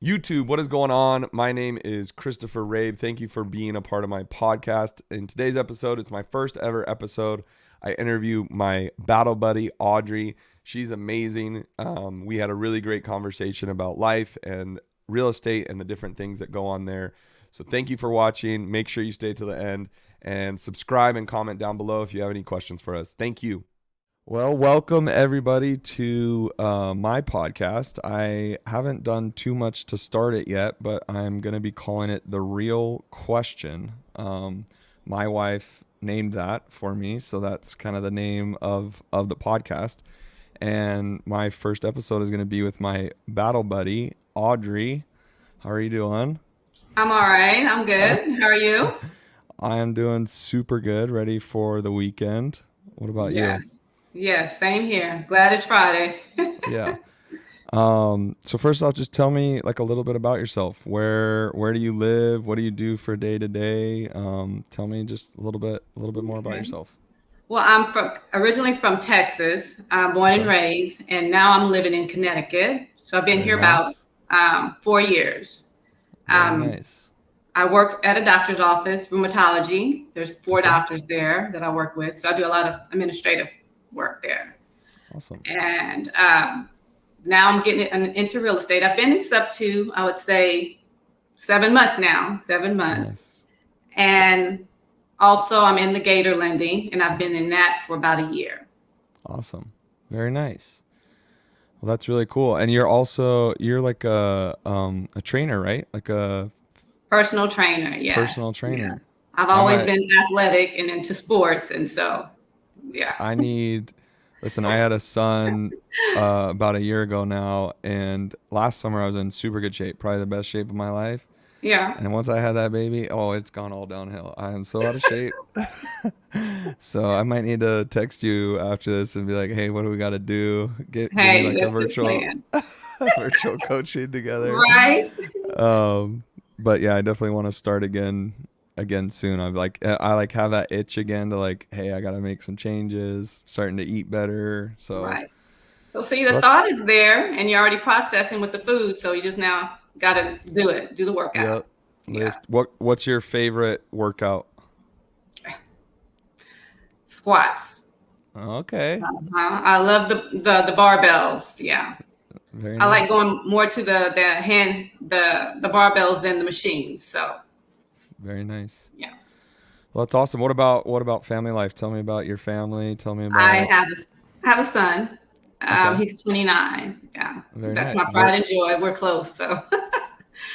YouTube, what is going on? My name is Christopher Rabe. Thank you for being a part of my podcast. In today's episode, it's my first ever episode. I interview my battle buddy, Adri. She's amazing. We had a really great conversation about life and real estate and the different things that go on there. So thank you for watching. Make sure you stay to the end and subscribe and comment down below if you have any questions for us. Thank you. Well, welcome everybody to my podcast. I haven't done too much to start it yet, but I'm going to be calling it The Real Question. My wife named that for me, so that's kind of the name of the podcast. And my first episode is going to be with my battle buddy, Adri. How are you doing? I'm all right. I'm good. How are you? I am doing super good, ready for the weekend. What about you? Yes. Yes, same here. Glad it's Friday. Yeah. So first off, just tell me like a little bit about yourself. Where do you live? What do you do for day to day? Tell me just a little bit more about Okay. yourself. Well, I'm originally from Texas, born and Okay. raised, and now I'm living in Connecticut. So I've been Very here about nice. 4 years. Very Um, nice. I work at a doctor's office, rheumatology. There's four Okay. doctors there that I work with. So I do a lot of administrative work there. Awesome. And now I'm getting into real estate. I've been in sub two, I would say 7 months now, 7 months. Nice. And also, I'm in the Gator lending, and I've been in that for about a year. Awesome. Very nice. Well, that's really cool. And you're like a trainer, right? Like a Personal trainer, yes. personal Yeah. trainer. I've I always might been athletic and into sports. And so, yeah. I need listen, I had a son about a year ago now, and last summer I was in super good shape, probably the best shape of my life. Yeah. And once I had that baby, oh, it's gone all downhill. I am so out of shape. So I might need to text you after this and be like, "Hey, what do we got to do? Give me Hey, like a that's the virtual plan. virtual coaching together." Right? Um, but yeah, I definitely want to start again soon. I like have that itch again to like, hey, I got to make some changes, starting to eat better. So Right. So, see, the let's thought is there, and you're already processing with the food. So, you just now got to do it, do the workout. yep. Yeah. Lift. What's your favorite workout? Squats. Okay. I love the barbells. Yeah. Very I like nice. going more to the barbells than the machines. So, Very nice. yeah. Well, that's awesome. What about family life? Tell me about your family. Tell me I about have a son. okay. He's 29. Yeah, Very that's nice. my pride and joy. We're close, so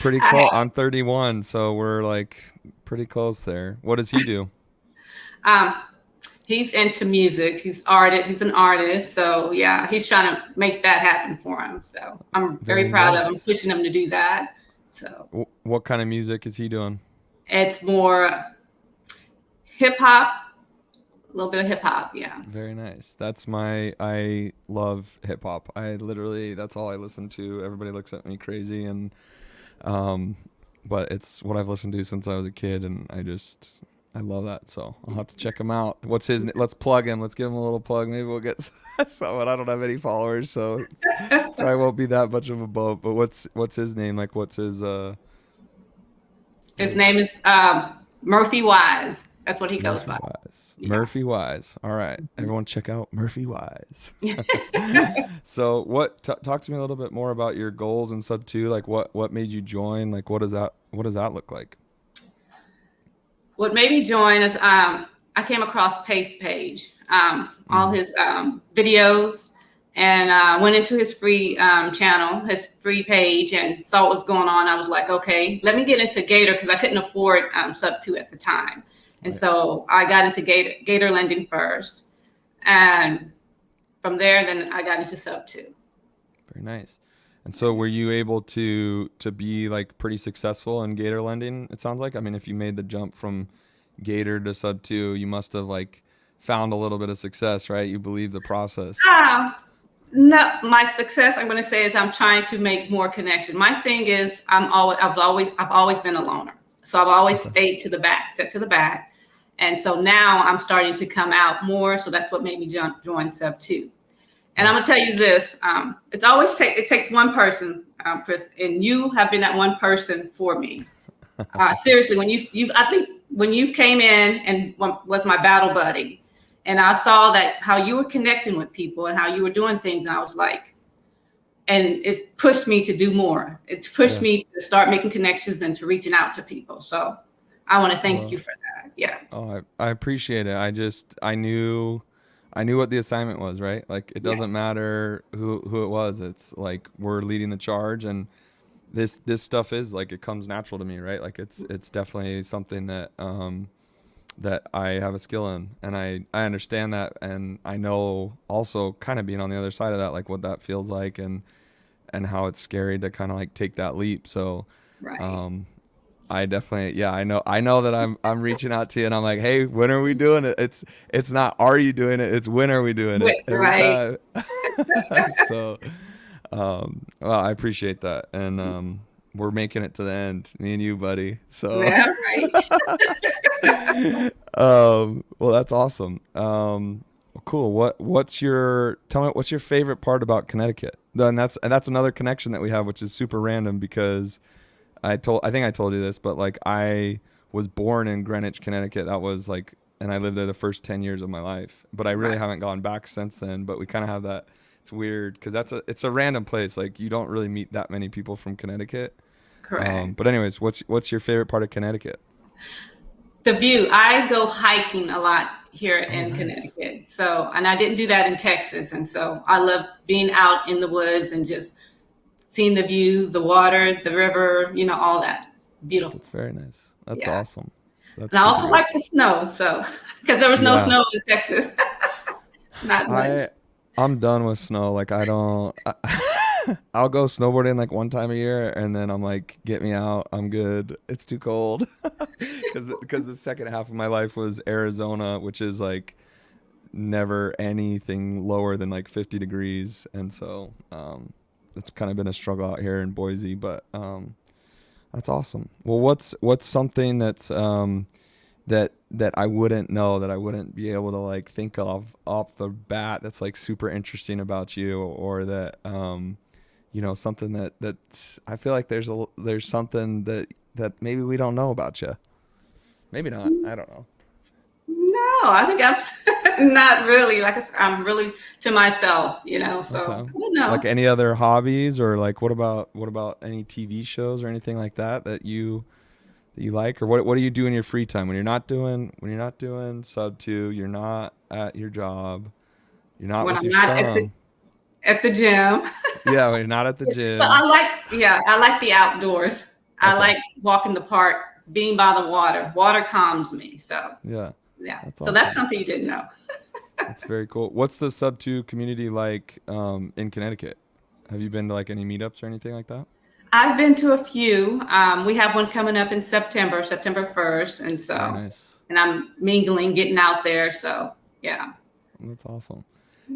Pretty I close. I'm 31, so we're like pretty close there. What does he do? have. He's into music. He's artist. He's an artist. So yeah, he's trying to make that happen for him. So I'm very Very proud of him, nice. pushing him to do that. So What kind of music is he doing? it's more hip hop, a little bit of hip hop. Yeah. Very nice. I love hip hop. That's all I listen to. Everybody looks at me crazy um but it's what I've listened to since I was a kid, and I love that. So I'll have to check him out. Let's plug him. Let's give him a little plug. Maybe we'll get someone. I don't have any followers, so probably won't be that much of a bump. But what's his name? Like what's His name his is Murphy Wise. That's what he goes Murphy by. Wise. Yeah. Murphy Wise. All right, everyone, check out Murphy Wise. So, talk to me a little bit more about your goals and sub two. Like, what made you join? Like, what does that look like? What made me join is I came across Pace Page, all Mm, his videos, and went into his free channel, his free page, and saw what was going on. I was like, okay, let me get into Gator because I couldn't afford sub two at the time. And right. so I got into Gator lending first. And from there, then I got into sub two. Very nice. And so, were you able to be like pretty successful in Gator lending? It sounds like. I mean, if you made the jump from Gator to sub two, you must have like found a little bit of success, right? You believe the process. Um, no, my success, I'm going to say, is I'm trying to make more connection. My thing is, I've always been a loner. So I've always Okay. stayed to the back, set to the back. And so now I'm starting to come out more. So that's what made me join sub two. And I'm gonna tell you this: it's always it takes one person, Chris, and you have been that one person for me. Seriously, when you I think when you came in and was my battle buddy, and I saw that how you were connecting with people and how you were doing things, and I was like, and it's pushed me to do more. It's pushed Yeah. me to start making connections and to reaching out to people. So I want to thank you Well, for that. Yeah, I appreciate it. I knew what the assignment was, right? Like it yeah, doesn't matter who it was. It's like we're leading the charge, and this stuff is like it comes natural to me, right? Like it's definitely something that that I have a skill in, and I understand that, and I know also kind of being on the other side of that, like what that feels like, and how it's scary to kind of like take that leap. So right. um I definitely, yeah, I know that I'm reaching out to you, and I'm like, hey, when are we doing it? It's not are you doing it? It's when are we doing it every Right. time. So, well, I appreciate that, and we're making it to the end, me and you, buddy. So, Yeah, right. well, that's awesome. Cool. Tell me what's your favorite part about Connecticut? And that's another connection that we have, which is super random because I think I told you this, but like I was born in Greenwich, Connecticut. That was like, and I lived there the first 10 years of my life, but I really Right. haven't gone back since then. But we kind of have that. It's weird because it's a random place. Like you don't really meet that many people from Connecticut. Correct. But anyways, what's your favorite part of Connecticut? The view. I go hiking a lot here Oh, in nice. Connecticut. So, and I didn't do that in Texas. And so I love being out in the woods and just seeing the view, the water, the river, all that. It's beautiful. That's very nice. That's Yeah. awesome. That's And I super also good. like the snow. So, because there was no Yeah. snow in Texas, not much. I I'm done with snow. Like I don't. I'll go snowboarding like one time a year, and then I'm like, get me out. I'm good. It's too cold. Because the second half of my life was Arizona, which is like never anything lower than like 50 degrees, and so it's kind of been a struggle out here in Boise. But that's awesome. Well, what's something that I wouldn't know, that I wouldn't be able to like think of off the bat, that's like super interesting about you, or that something that I feel like there's something that maybe we don't know about you. Maybe not. I don't know. No, I think I'm not really like I'm really to myself. So Okay. I don't Like know. any other hobbies, or like what about any TV shows or anything like that you like, or what do you do in your free time when you're not doing sub 2, you're not at your job, you're not When with I'm your not son. at the gym. Yeah, when you're not at the So gym. I like the outdoors. I Okay. like walking the park, being by the water. Water calms me. So Yeah. yeah. That's So that's awesome. something you didn't know. That's very cool. What's the sub 2 community like in Connecticut? Have you been to like any meetups or anything like that? I've been to a few. We have one coming up in September, September 1st. Very nice. And I'm mingling, getting out there. So yeah. That's awesome.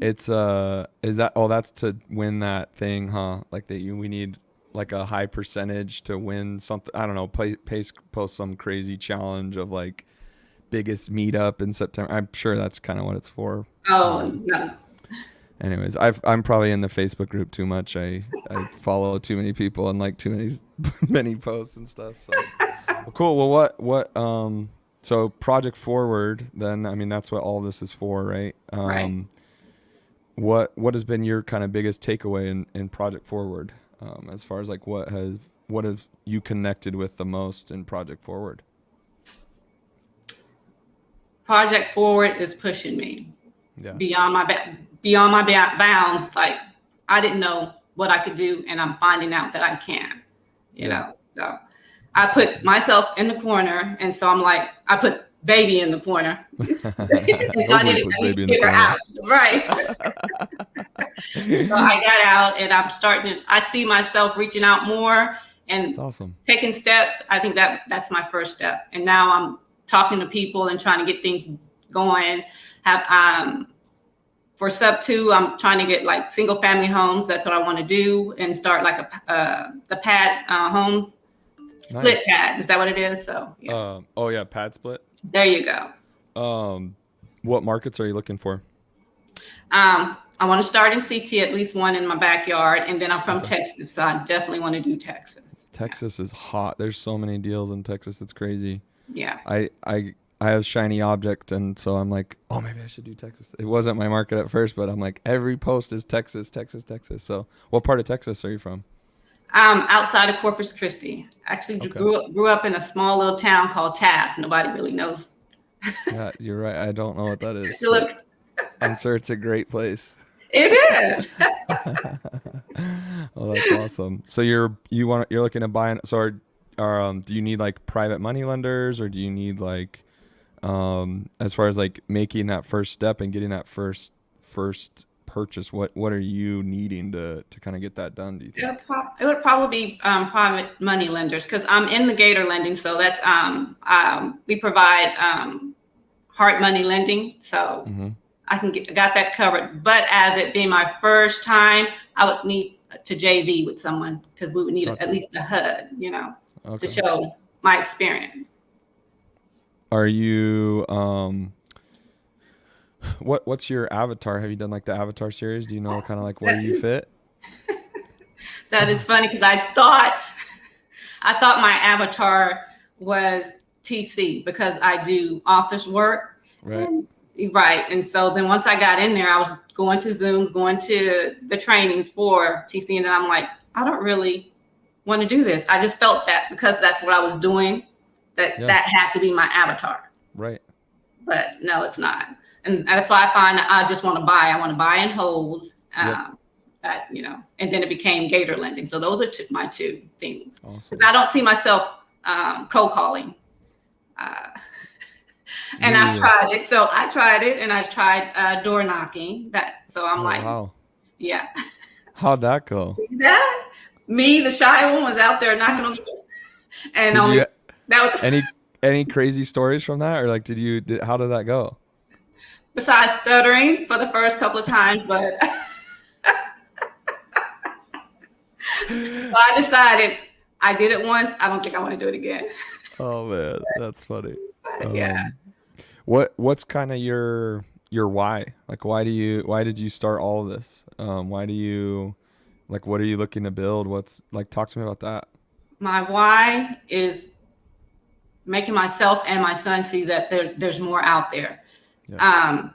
It's is that oh that's to win that thing, huh? Like that we need like a high percentage to win something. I don't know. Post some crazy challenge of like biggest meetup in September. I'm sure that's kind of what it's for. Oh Um, no. anyways, I'm probably in the Facebook group too much. I follow too many people and like too many many posts and stuff. So well, cool. Well, so Project Forward. Then I mean that's what all this is for, right? Right. What has been your kind of biggest takeaway in Project Forward, as far as like what have you connected with the most in Project Forward? Project Forward is pushing me Yeah. beyond my bounds. Like I didn't know what I could do, and I'm finding out that I can. Yeah. So I That's put awesome. myself in the corner, and so I'm like, I put baby in the corner. And so Nobody puts I need to baby in the get her corner. out, right? So I got out, and I'm starting. I see myself reaching out more It's and awesome. taking steps. I think that's my first step, and now I'm talking to people and trying to get things going. Have For sub 2, I'm trying to get like single family homes. That's what I want to do, and start like the pad homes, split Nice. pad. Is that what it is? So yeah, Oh yeah, pad split. there you go. Um, what markets are you looking for? I want to start in CT, at least one in my backyard, and then I'm from Okay. Texas, so I definitely want to do Texas. Yeah, Texas is hot. There's so many deals in Texas. It's crazy. yeah. I have shiny object, and so I'm like, oh, maybe I should do Texas. It wasn't my market at first, but I'm like, every post is Texas, Texas, Texas. So, what part of Texas are you from? Outside of Corpus Christi. Actually, Okay. grew up in a small little town called Taft. Nobody really knows. Yeah, you're right. I don't know what that is, You but look, I'm sure it's a great place. it is. Oh, that's awesome. So you're looking to buy an, so do you need like private money lenders, or do you need like as far as like making that first step and getting that first purchase, what are you needing to kind of get that done, do you think? It would probably be private money lenders because I'm in the Gator lending. So that's we provide hard money lending. So Mm-hmm. got that covered. But as it being my first time, I would need to JV with someone because we would need at Gotcha. least a HUD, to Okay. show my experience. Are you what's your avatar? Have you done like the avatar series? Do you know kind of like where That you is, fit? that is funny because I thought my avatar was TC because I do office work. Right. Right. And so then once I got in there, I was going to Zooms, going to the trainings for TC. And then I'm like, I don't really want to do this. I just felt that because that's what I was doing, Yeah. that had to be my avatar. Right. But no, it's not. And that's why I find that I just want to buy. I want to buy and hold. Yep. And then it became Gator lending. So those are my two things. Awesome. Because I don't see myself cold calling. And Me I've either. tried it. So I tried it, and I tried door knocking. So I'm Oh like, wow. yeah. How'd that go? That me, the shy one, was out there knocking on the door, and Did only you that was any crazy stories from that, or like how did that go? besides stuttering for the first couple of times, but I decided I did it once. I don't think I want to do it again. Oh man, that's funny. But yeah. Um, what's kind of your why? Like, why did you start all of this? Why do you like what are you looking to build? What's like talk to me about that. My why is making myself and my son see that there's more out there. Yeah.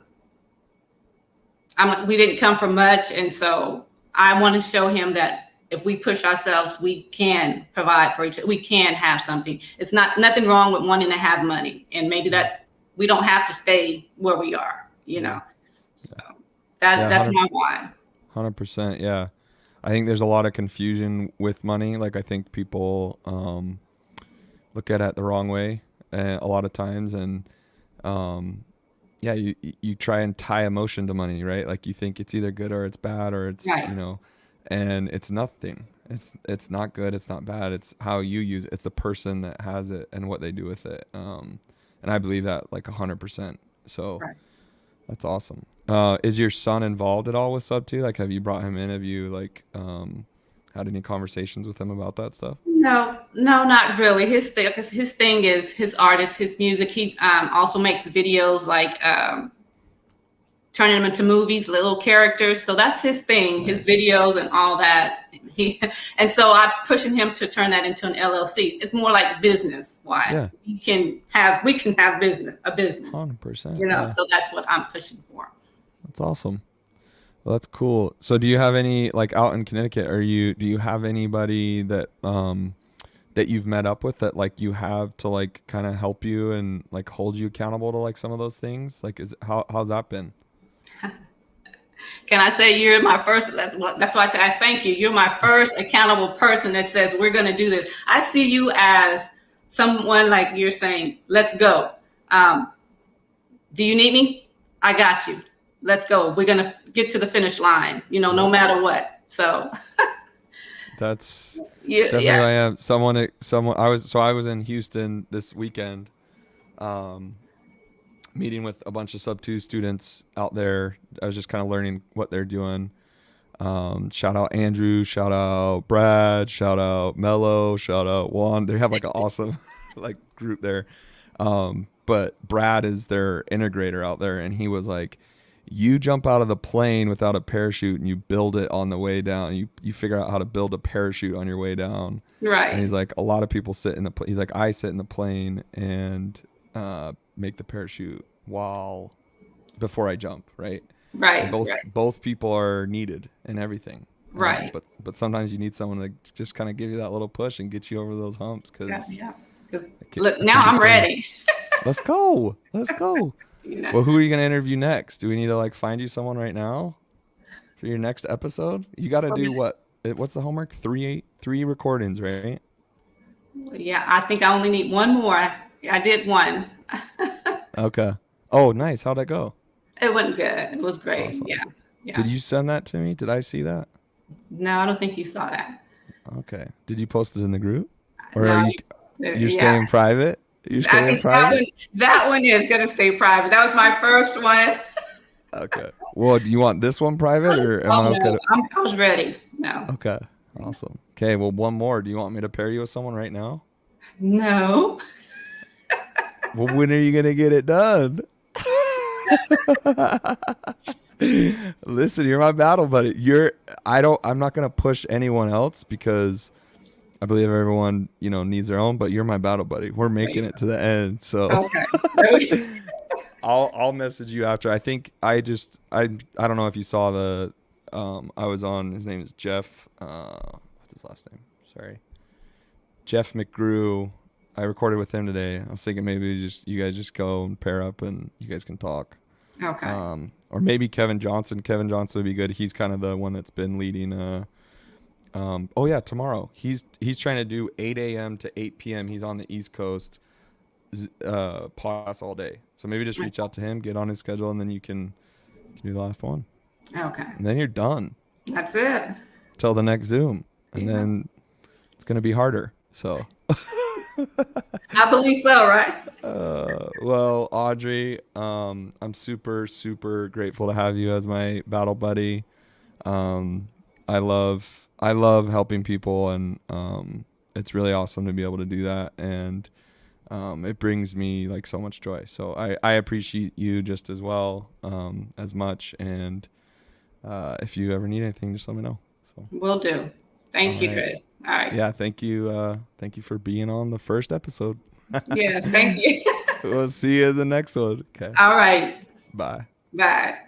We didn't come from much, and so I want to show him that if we push ourselves, we can provide for each other. We can have something. It's nothing wrong with wanting to have money, and maybe that we don't have to stay where we are. Yeah. So Yeah. that's my why. 100%. Yeah. I think there's a lot of confusion with money. Like I think people look at it the wrong way a lot of times, and yeah, you try and tie emotion to money, right? Like you think it's either good or it's bad or it's Right. and it's nothing. It's not good. It's not bad. It's how you use it. It's the person that has it and what they do with it. And I believe that like 100%. So Right. that's awesome. Is your son involved at all with Sub 2? Like, have you brought him in? Have you like had any conversations with him about that stuff? No, not really. His thing is his artist, his music. He also makes videos like turning them into movies, little characters. So that's his thing, his Nice. videos and all that. And so I'm pushing him to turn that into an LLC. It's more like business wise. Yeah. We can have a business. 100%. Yeah. So that's what I'm pushing for. That's awesome. Well, that's cool. So do you have any like out in Connecticut, do you have anybody that that you've met up with that like you have to like kind of help you and like hold you accountable to like some of those things? Like how's that been? Can I say you're my first? That's why I say I thank you. You're my first accountable person that says we're going to do this. I see you as someone like you're saying, let's go. Do you need me? I got you. Let's go. We're going to get to the finish line, no matter what. So That's yeah, definitely yeah. I am someone I was in Houston this weekend meeting with a bunch of sub 2 students out there. I was just kind of learning what they're doing. Shout out Andrew, shout out Brad, shout out Mello, shout out Juan. They have like an awesome like group there. But Brad is their integrator out there, and he was like, you jump out of the plane without a parachute and you build it on the way down. You figure out how to build a parachute on your way down. And Right. he's like, a lot of people sit in the he's like, I sit in the plane and make the parachute while before I jump, right? And Right. both people are needed and everything. Right. But sometimes you need someone to just kind of give you that little push and get you over those humps, Yeah. because Yeah. 'Cause it look, it now can be I'm scary. ready. Let's go. Let's go. You know. Well, who are you gonna interview next? Do we need to like find you someone right now for your next episode? You got to do what? What's the homework? Three recordings, right? Yeah, I think I only need one more. I did one. Okay. Oh, nice. How'd that go? It wasn't good. It was great. Awesome. Yeah. Did Yeah. you send that to me? Did I see that? No, I don't think you saw that. Okay. Did you post it in the group, or are No. you're Yeah. staying private? You're I staying think that private? one is gonna stay private. That was my first one. Okay. Well, do you want this one private, or am Oh I okay no, to? I was ready. No. Okay. Awesome. Okay. Well, one more. Do you want me to pair you with someone right now? No. Well, when are you gonna get it done? Listen, you're my battle buddy. I'm not gonna push anyone else because I believe everyone, needs their own, but you're my battle buddy. We're making it to the end. So Okay. Okay. I'll message you after. I think I don't know if you saw I was on, his name is Jeff, what's his last name? Sorry. Jeff McGrew. I recorded with him today. I was thinking maybe you guys just go and pair up and you guys can talk. Okay. Or maybe Kevin Johnson. Kevin Johnson would be good. He's kind of the one that's been leading. Oh yeah, tomorrow. He's trying to do 8 a.m. to 8 p.m. He's on the East Coast, podcast all day. So maybe just reach out to him, get on his schedule, and then you can do the last one. Okay. And then you're done That's it. till the next Zoom, and then it's gonna be harder. So. I believe so, right? Well, Audrey, I'm super, super grateful to have you as my battle buddy. I love helping people, and it's really awesome to be able to do that, and it brings me like so much joy. So I appreciate you just as well, as much. And if you ever need anything, just let me know. So Will do. Thank you, right. Chris. All right. Yeah, thank you. Thank you for being on the first episode. Yes, thank you. We'll see you in the next one. Okay. All right. Bye. Bye.